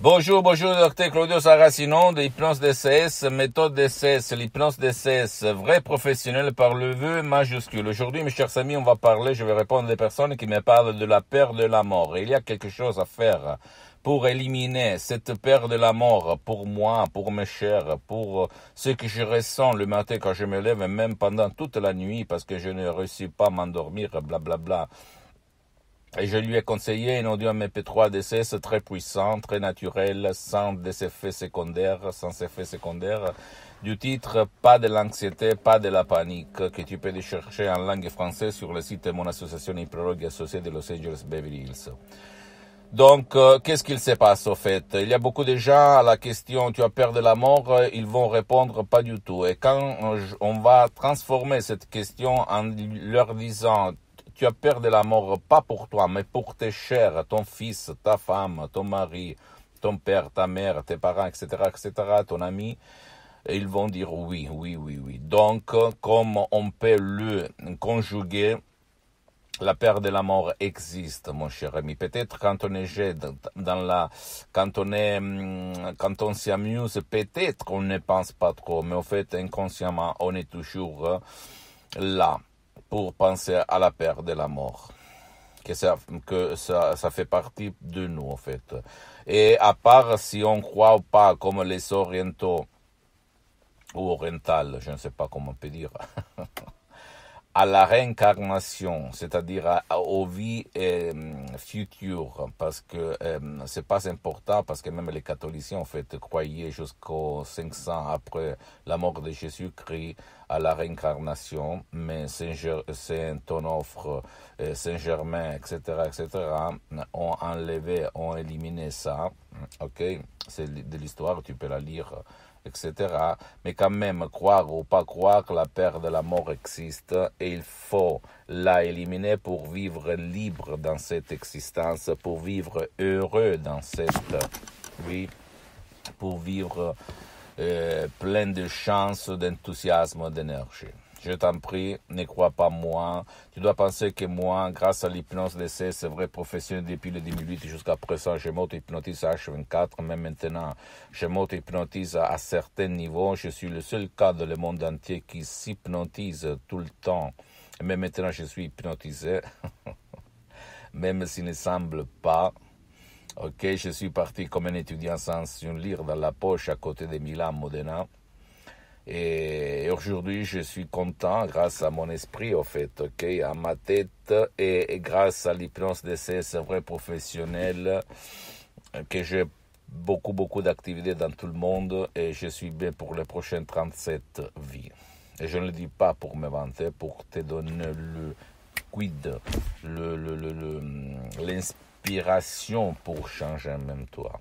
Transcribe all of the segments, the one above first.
Bonjour, docteur Claudio Saracino de l'hypnose DCS, méthode DCS, l'hypnose DCS, vrai professionnel par le vœu majuscule. Aujourd'hui, mes chers amis, je vais répondre à des personnes qui me parlent de la peur de la mort. Et il y a quelque chose à faire pour éliminer cette peur de la mort pour moi, pour mes chers, pour ce que je ressens le matin quand je me lève, et même pendant toute la nuit, parce que je ne réussis pas à m'endormir, blablabla. Et je lui ai conseillé un audio MP3 DCS très puissant, très naturel, sans effets secondaires, du titre Pas de l'anxiété, pas de la panique, que tu peux chercher en langue française sur le site de mon association hypnologue associée de Los Angeles Beverly Hills. Donc, qu'est-ce qu'il se passe au fait? Il y a beaucoup de gens à la question tu as peur de la mort, ils vont répondre pas du tout. Et quand on va transformer cette question en leur disant tu as peur de la mort, pas pour toi, mais pour tes chers, ton fils, ta femme, ton mari, ton père, ta mère, tes parents, etc., ton ami, et ils vont dire oui. Donc, comme on peut le conjuguer, la peur de la mort existe, mon cher ami. Peut-être quand on est jeune, quand on s'amuse, peut-être on ne pense pas trop, mais au fait, inconsciemment, on est toujours là pour penser à la peur de la mort. Que ça fait partie de nous, en fait. Et à part si on croit ou pas, comme les orientaux, ou orientales, je ne sais pas comment on peut dire, à la réincarnation, c'est-à-dire aux vies futures, parce que c'est pas important, parce que même les catholiques, en fait, croyaient jusqu'aux 500 après la mort de Jésus-Christ à la réincarnation, mais Saint-Onofre, Saint-Germain, etc., ont enlevé, ont éliminé ça, ok? C'est de l'histoire, tu peux la lire, etc. Mais quand même, croire ou pas croire, la peur de la mort existe et il faut la éliminer pour vivre libre dans cette existence, pour vivre heureux dans pour vivre plein de chance, d'enthousiasme, d'énergie. Je t'en prie, ne crois pas moi. Tu dois penser que moi, grâce à l'hypnose DCS, c'est vrai professionnel depuis le 2008 jusqu'à présent, je m'auto-hypnotise à H24, même maintenant, je m'auto-hypnotise à certains niveaux. Je suis le seul cas dans le monde entier qui s'hypnotise tout le temps. Et même maintenant, je suis hypnotisé, même s'il ne semble pas. Ok, je suis parti comme un étudiant sans un livre dans la poche à côté de Milan, Modena. Et aujourd'hui, je suis content grâce à mon esprit, au fait, ok, à ma tête et grâce à l'hypnose DCS vrai professionnel, que j'ai beaucoup d'activités dans tout le monde et je suis bien pour les prochaines 37 vies. Et je ne le dis pas pour me vanter, pour te donner le quid, l'inspiration pour changer même toi.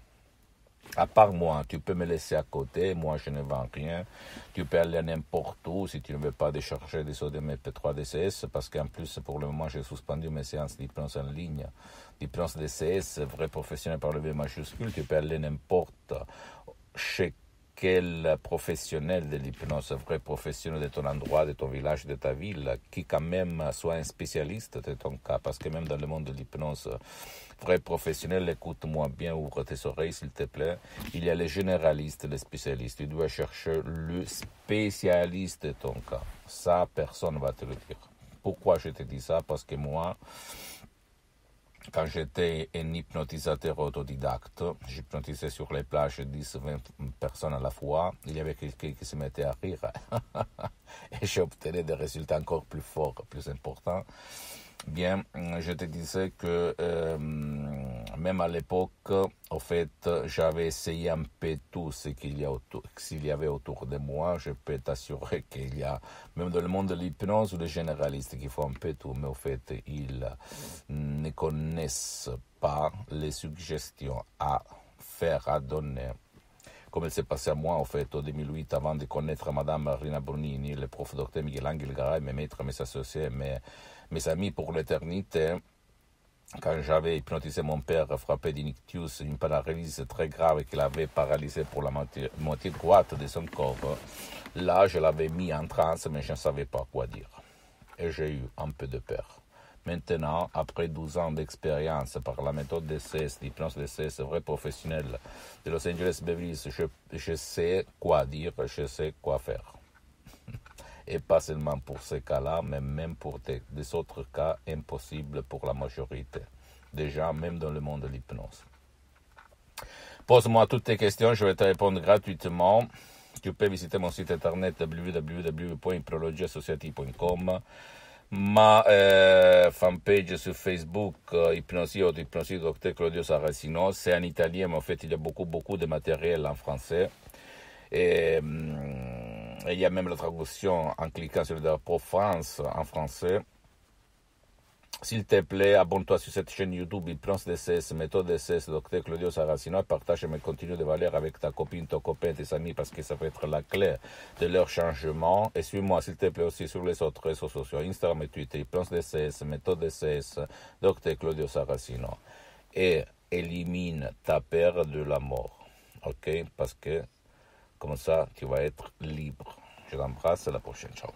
À part moi, tu peux me laisser à côté, moi je ne vends rien. Tu peux aller n'importe où si tu ne veux pas décharger des ODM MP3 DCS, parce qu'en plus pour le moment j'ai suspendu mes séances d'hypnose en ligne. L'hypnose DCS, vrai professionnel par le V majuscule, tu peux aller n'importe chez quel professionnel de l'hypnose, vrai professionnel de ton endroit, de ton village, de ta ville, qui quand même soit un spécialiste de ton cas, parce que même dans le monde de l'hypnose, vrai professionnel, écoute-moi bien, ouvre tes oreilles s'il te plaît, il y a les généralistes, les spécialistes, tu dois chercher le spécialiste de ton cas, ça personne ne va te le dire. Pourquoi je te dis ça? Parce que moi, quand j'étais un hypnotisateur autodidacte, j'hypnotisais sur les plages 10-20 personnes à la fois. Il y avait quelqu'un qui se mettait à rire et j'obtenais des résultats encore plus forts, plus importants. Bien, je te disais que même à l'époque, au fait, j'avais essayé un peu tout ce qu'il y avait autour de moi. Je peux t'assurer qu'il y a, même dans le monde de l'hypnose, ou les généralistes qui font un peu tout, mais au fait, ils ne connaissent pas les suggestions à faire, à donner. Comme il s'est passé à moi, en fait, au 2008, avant de connaître Madame Marina Brunini, le prof docteur Miguel Angel Garay, mes maîtres, mes associés, mes amis pour l'éternité, quand j'avais hypnotisé mon père frappé d'ictus, une paralysie très grave qu'il avait paralysé pour la moitié droite de son corps, là, je l'avais mis en transe, mais je ne savais pas quoi dire. Et j'ai eu un peu de peur. Maintenant, après 12 ans d'expérience par la méthode DCS, d'hypnose DCS, vrai professionnel de Los Angeles Beverly Hills, je sais quoi dire, je sais quoi faire. Et pas seulement pour ces cas-là, mais même pour des autres cas impossibles pour la majorité. Déjà, même dans le monde de l'hypnose. Pose-moi toutes tes questions, je vais te répondre gratuitement. Tu peux visiter mon site internet www.hypnologiassociative.com, ma fanpage sur Facebook, Hypnosie Dr Claudio Saracino. C'est en italien, mais en fait, il y a beaucoup de matériel en français. Et il y a même la traduction en cliquant sur le drapeau France en français. S'il te plaît, abonne-toi sur cette chaîne YouTube Hypnose DCS, méthode DCS, Dr Claudio Saracino, et partage mes contenus de valeur avec ta copine, ton copain, tes amis, parce que ça peut être la clé de leur changement. Et suis-moi, s'il te plaît, aussi sur les autres réseaux sociaux, Instagram et Twitter, Hypnose DCS, méthode DCS, Dr Claudio Saracino. Et élimine ta peur de la mort, ok? Parce que comme ça, tu vas être libre. Je t'embrasse, à la prochaine, ciao.